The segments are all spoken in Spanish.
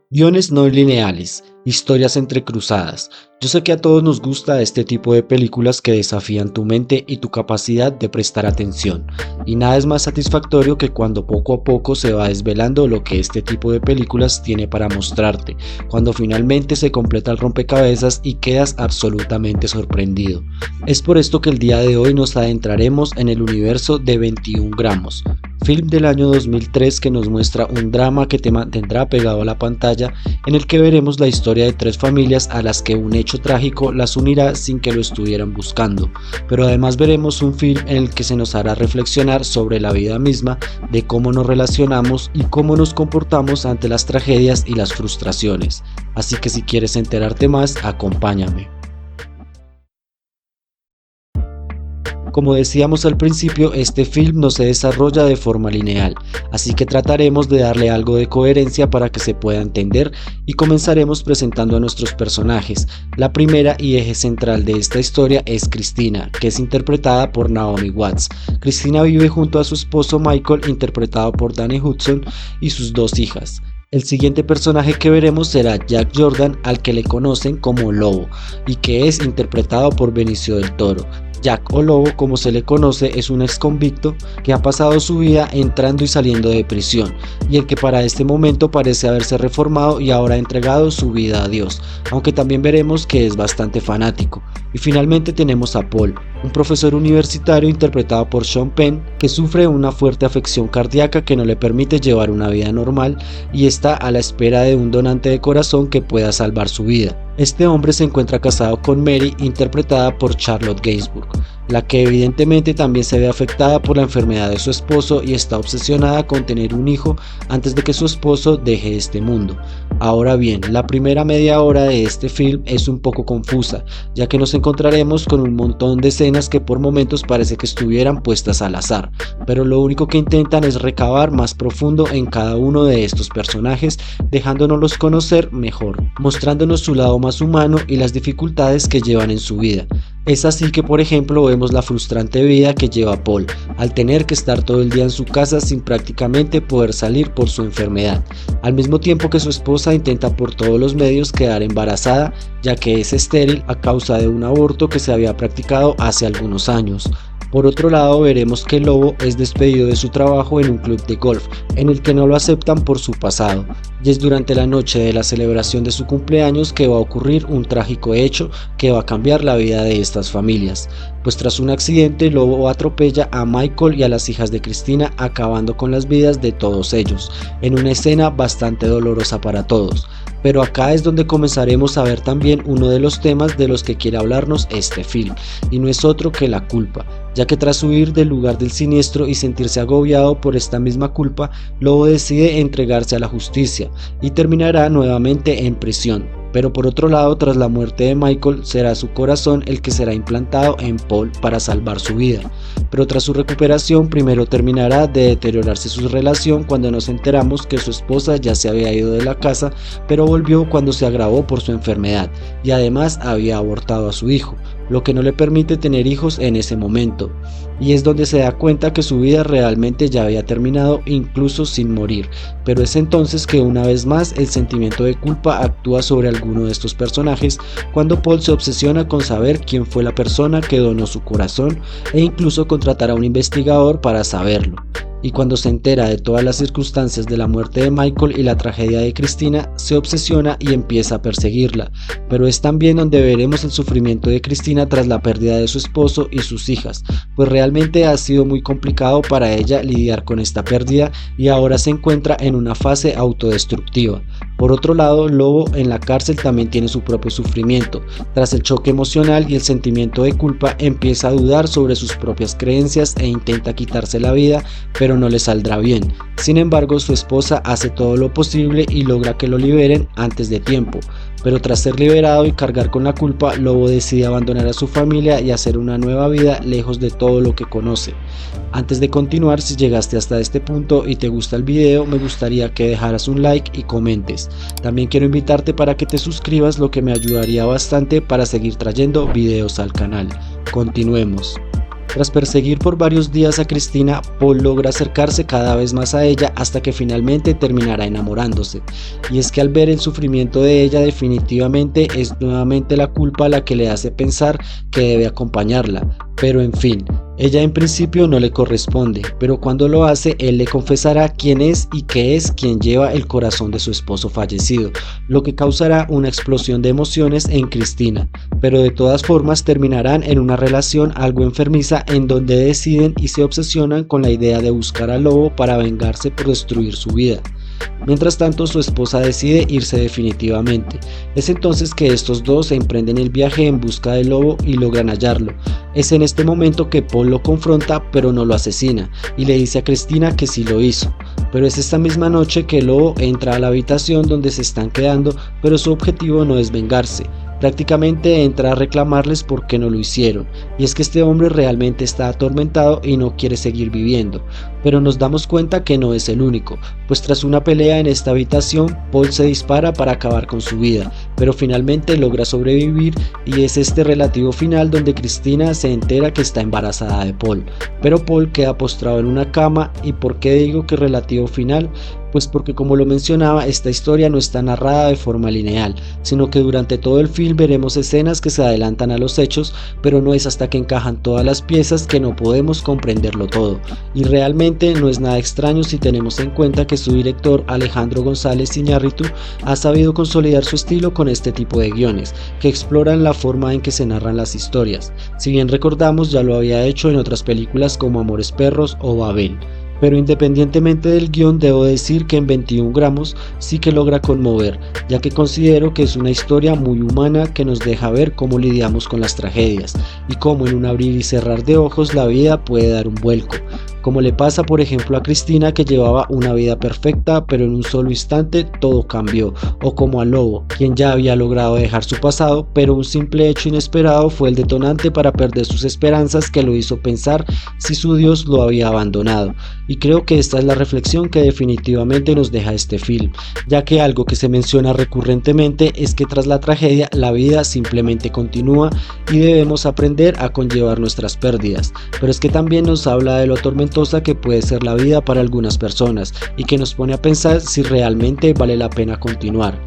Guiones no lineales, historias entrecruzadas. Yo sé que a todos nos gusta este tipo de películas que desafían tu mente y tu capacidad de prestar atención. Y nada es más satisfactorio que cuando poco a poco se va desvelando lo que este tipo de películas tiene para mostrarte, cuando finalmente se completa el rompecabezas y quedas absolutamente sorprendido. Es por esto que el día de hoy nos adentraremos en el universo de 21 gramos, film del año 2003 que nos muestra un drama que te mantendrá pegado a la pantalla, en el que veremos la historia de tres familias a las que un hecho trágico las unirá sin que lo estuvieran buscando, pero además veremos un film en el que se nos hará reflexionar sobre la vida misma, de cómo nos relacionamos y cómo nos comportamos ante las tragedias y las frustraciones. Así que si quieres enterarte más, acompáñame. Como decíamos al principio, este film no se desarrolla de forma lineal, así que trataremos de darle algo de coherencia para que se pueda entender y comenzaremos presentando a nuestros personajes. La primera y eje central de esta historia es Cristina, que es interpretada por Naomi Watts. Cristina vive junto a su esposo Michael, interpretado por Danny Hudson, y sus dos hijas. El siguiente personaje que veremos será Jack Jordan, al que le conocen como Lobo, y que es interpretado por Benicio del Toro. Jack, o Lobo como se le conoce, es un ex convicto que ha pasado su vida entrando y saliendo de prisión, y el que para este momento parece haberse reformado y ahora ha entregado su vida a Dios, aunque también veremos que es bastante fanático. Y finalmente tenemos a Paul, un profesor universitario interpretado por Sean Penn, que sufre una fuerte afección cardíaca que no le permite llevar una vida normal y está a la espera de un donante de corazón que pueda salvar su vida. Este hombre se encuentra casado con Mary, interpretada por Charlotte Gainsbourg, la que evidentemente también se ve afectada por la enfermedad de su esposo y está obsesionada con tener un hijo antes de que su esposo deje este mundo. Ahora bien, la primera media hora de este film es un poco confusa, ya que nos encontraremos con un montón de escenas que por momentos parece que estuvieran puestas al azar, pero lo único que intentan es recabar más profundo en cada uno de estos personajes, dejándonos conocer mejor, mostrándonos su lado más humano y las dificultades que llevan en su vida. Es así que, por ejemplo, vemos la frustrante vida que lleva Paul, al tener que estar todo el día en su casa sin prácticamente poder salir por su enfermedad, al mismo tiempo que su esposa intenta por todos los medios quedar embarazada, ya que es estéril a causa de un aborto que se había practicado hace algunos años. Por otro lado, veremos que Lobo es despedido de su trabajo en un club de golf, en el que no lo aceptan por su pasado, y es durante la noche de la celebración de su cumpleaños que va a ocurrir un trágico hecho que va a cambiar la vida de estas familias, pues tras un accidente Lobo atropella a Michael y a las hijas de Cristina, acabando con las vidas de todos ellos, en una escena bastante dolorosa para todos. Pero acá es donde comenzaremos a ver también uno de los temas de los que quiere hablarnos este film, y no es otro que la culpa, ya que tras huir del lugar del siniestro y sentirse agobiado por esta misma culpa, Lobo decide entregarse a la justicia y terminará nuevamente en prisión. Pero por otro lado, tras la muerte de Michael, será su corazón el que será implantado en Paul para salvar su vida. Pero tras su recuperación, primero terminará de deteriorarse su relación cuando nos enteramos que su esposa ya se había ido de la casa, pero volvió cuando se agravó por su enfermedad y además había abortado a su hijo, lo que no le permite tener hijos en ese momento. Y es donde se da cuenta que su vida realmente ya había terminado, incluso sin morir, pero es entonces que una vez más el sentimiento de culpa actúa sobre alguno de estos personajes, cuando Paul se obsesiona con saber quién fue la persona que donó su corazón e incluso contratará a un investigador para saberlo. Y cuando se entera de todas las circunstancias de la muerte de Michael y la tragedia de Cristina, se obsesiona y empieza a perseguirla, pero es también donde veremos el sufrimiento de Cristina tras la pérdida de su esposo y sus hijas, pues realmente ha sido muy complicado para ella lidiar con esta pérdida y ahora se encuentra en una fase autodestructiva. Por otro lado, Lobo en la cárcel también tiene su propio sufrimiento. Tras el choque emocional y el sentimiento de culpa, empieza a dudar sobre sus propias creencias e intenta quitarse la vida, pero no le saldrá bien. Sin embargo, su esposa hace todo lo posible y logra que lo liberen antes de tiempo. Pero tras ser liberado y cargar con la culpa, Lobo decide abandonar a su familia y hacer una nueva vida lejos de todo lo que conoce. Antes de continuar, si llegaste hasta este punto y te gusta el video, me gustaría que dejaras un like y comentes. También quiero invitarte para que te suscribas, lo que me ayudaría bastante para seguir trayendo videos al canal. Continuemos. Tras perseguir por varios días a Cristina, Paul logra acercarse cada vez más a ella hasta que finalmente terminará enamorándose. Y es que al ver el sufrimiento de ella, definitivamente es nuevamente la culpa la que le hace pensar que debe acompañarla. Pero en fin, ella en principio no le corresponde, pero cuando lo hace, él le confesará quién es y que es quien lleva el corazón de su esposo fallecido, lo que causará una explosión de emociones en Cristina, pero de todas formas terminarán en una relación algo enfermiza en donde deciden y se obsesionan con la idea de buscar al lobo para vengarse por destruir su vida. Mientras tanto, su esposa decide irse definitivamente. Es entonces que estos dos se emprenden el viaje en busca del lobo y logran hallarlo. Es en este momento que Paul lo confronta, pero no lo asesina, y le dice a Cristina que sí lo hizo. Pero es esta misma noche que el lobo entra a la habitación donde se están quedando, pero su objetivo no es vengarse. Prácticamente entra a reclamarles por qué no lo hicieron, y es que este hombre realmente está atormentado y no quiere seguir viviendo, pero nos damos cuenta que no es el único, pues tras una pelea en esta habitación, Paul se dispara para acabar con su vida, pero finalmente logra sobrevivir y es este relativo final donde Cristina se entera que está embarazada de Paul, pero Paul queda postrado en una cama. ¿Y por qué digo que relativo final? Pues porque, como lo mencionaba, esta historia no está narrada de forma lineal, sino que durante todo el film veremos escenas que se adelantan a los hechos, pero no es hasta que encajan todas las piezas que no podemos comprenderlo todo. Y realmente no es nada extraño si tenemos en cuenta que su director, Alejandro González Iñárritu, ha sabido consolidar su estilo con este tipo de guiones, que exploran la forma en que se narran las historias. Si bien recordamos, ya lo había hecho en otras películas como Amores Perros o Babel. Pero independientemente del guión, debo decir que en 21 gramos sí que logra conmover, ya que considero que es una historia muy humana que nos deja ver cómo lidiamos con las tragedias y cómo en un abrir y cerrar de ojos la vida puede dar un vuelco, como le pasa por ejemplo a Cristina, que llevaba una vida perfecta pero en un solo instante todo cambió, o como al lobo, quien ya había logrado dejar su pasado, pero un simple hecho inesperado fue el detonante para perder sus esperanzas, que lo hizo pensar si su Dios lo había abandonado. Y creo que esta es la reflexión que definitivamente nos deja este film, ya que algo que se menciona recurrentemente es que tras la tragedia la vida simplemente continúa y debemos aprender a conllevar nuestras pérdidas, pero es que también nos habla de lo tormentosa que puede ser la vida para algunas personas y que nos pone a pensar si realmente vale la pena continuar.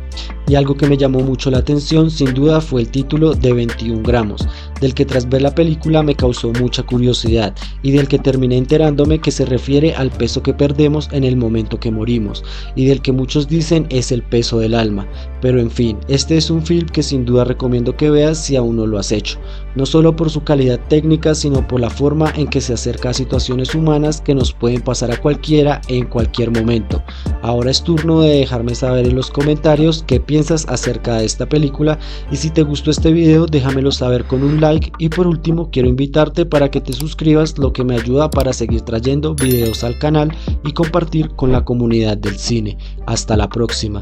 Y algo que me llamó mucho la atención sin duda fue el título de 21 gramos, del que tras ver la película me causó mucha curiosidad y del que terminé enterándome que se refiere al peso que perdemos en el momento que morimos, y del que muchos dicen es el peso del alma. Pero en fin, este es un film que sin duda recomiendo que veas si aún no lo has hecho, no solo por su calidad técnica, sino por la forma en que se acerca a situaciones humanas que nos pueden pasar a cualquiera en cualquier momento. Ahora es turno de dejarme saber en los comentarios qué piensas acerca de esta película, y si te gustó este video déjamelo saber con un like, y por último quiero invitarte para que te suscribas, lo que me ayuda para seguir trayendo videos al canal y compartir con la comunidad del cine. Hasta la próxima.